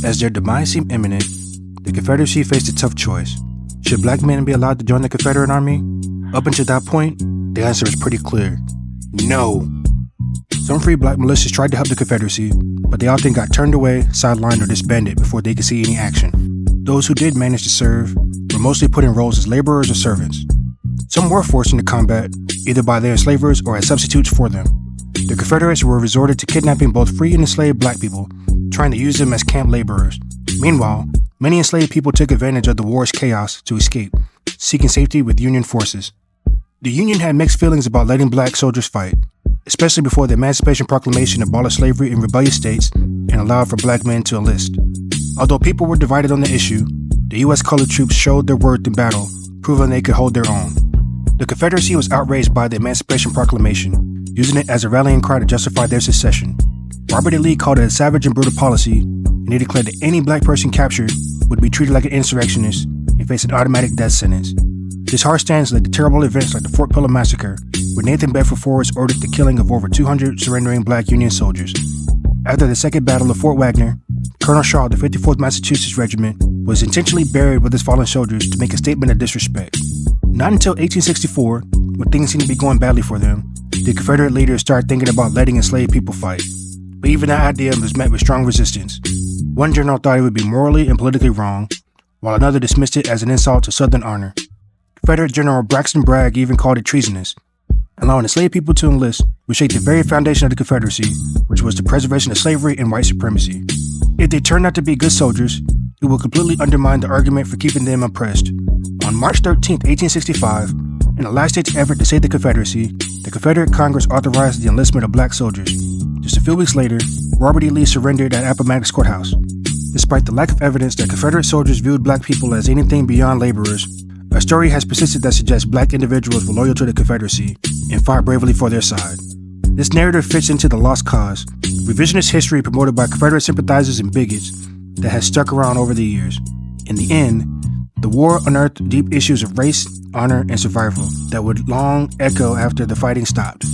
As their demise seemed imminent, the Confederacy faced a tough choice. Should black men be allowed to join the Confederate Army? Up until that point, the answer was pretty clear. No. Some free black militias tried to help the Confederacy, but they often got turned away, sidelined, or disbanded before they could see any action. Those who did manage to serve were mostly put in roles as laborers or servants. Some were forced into combat, either by their enslavers or as substitutes for them. The Confederates were resorted to kidnapping both free and enslaved black people, trying to use them as camp laborers. Meanwhile, many enslaved people took advantage of the war's chaos to escape, seeking safety with Union forces. The Union had mixed feelings about letting black soldiers fight, especially before the Emancipation Proclamation abolished slavery in rebellious states and allowed for black men to enlist. Although people were divided on the issue, the U.S. colored troops showed their worth in battle, proving they could hold their own. The Confederacy was outraged by the Emancipation Proclamation, using it as a rallying cry to justify their secession. Robert E. Lee called it a savage and brutal policy, and he declared that any black person captured would be treated like an insurrectionist and face an automatic death sentence. This harsh stance led to terrible events like the Fort Pillow Massacre, where Nathan Bedford Forrest ordered the killing of over 200 surrendering black Union soldiers. After the Second Battle of Fort Wagner, Colonel Shaw of the 54th Massachusetts Regiment was intentionally buried with his fallen soldiers to make a statement of disrespect. Not until 1864, when things seemed to be going badly for them, the Confederate leaders started thinking about letting enslaved people fight. But even that idea was met with strong resistance. One general thought it would be morally and politically wrong, while another dismissed it as an insult to Southern honor. Confederate General Braxton Bragg even called it treasonous. Allowing enslaved people to enlist would shake the very foundation of the Confederacy, which was the preservation of slavery and white supremacy. If they turned out to be good soldiers, it would completely undermine the argument for keeping them oppressed. On March 13, 1865, in a last-ditch effort to save the Confederacy, the Confederate Congress authorized the enlistment of black soldiers. Just a few weeks later, Robert E. Lee surrendered at Appomattox Courthouse. Despite the lack of evidence that Confederate soldiers viewed black people as anything beyond laborers, a story has persisted that suggests black individuals were loyal to the Confederacy and fought bravely for their side. This narrative fits into the lost cause, revisionist history promoted by Confederate sympathizers and bigots that has stuck around over the years. In the end, the war unearthed deep issues of race, honor, and survival that would long echo after the fighting stopped.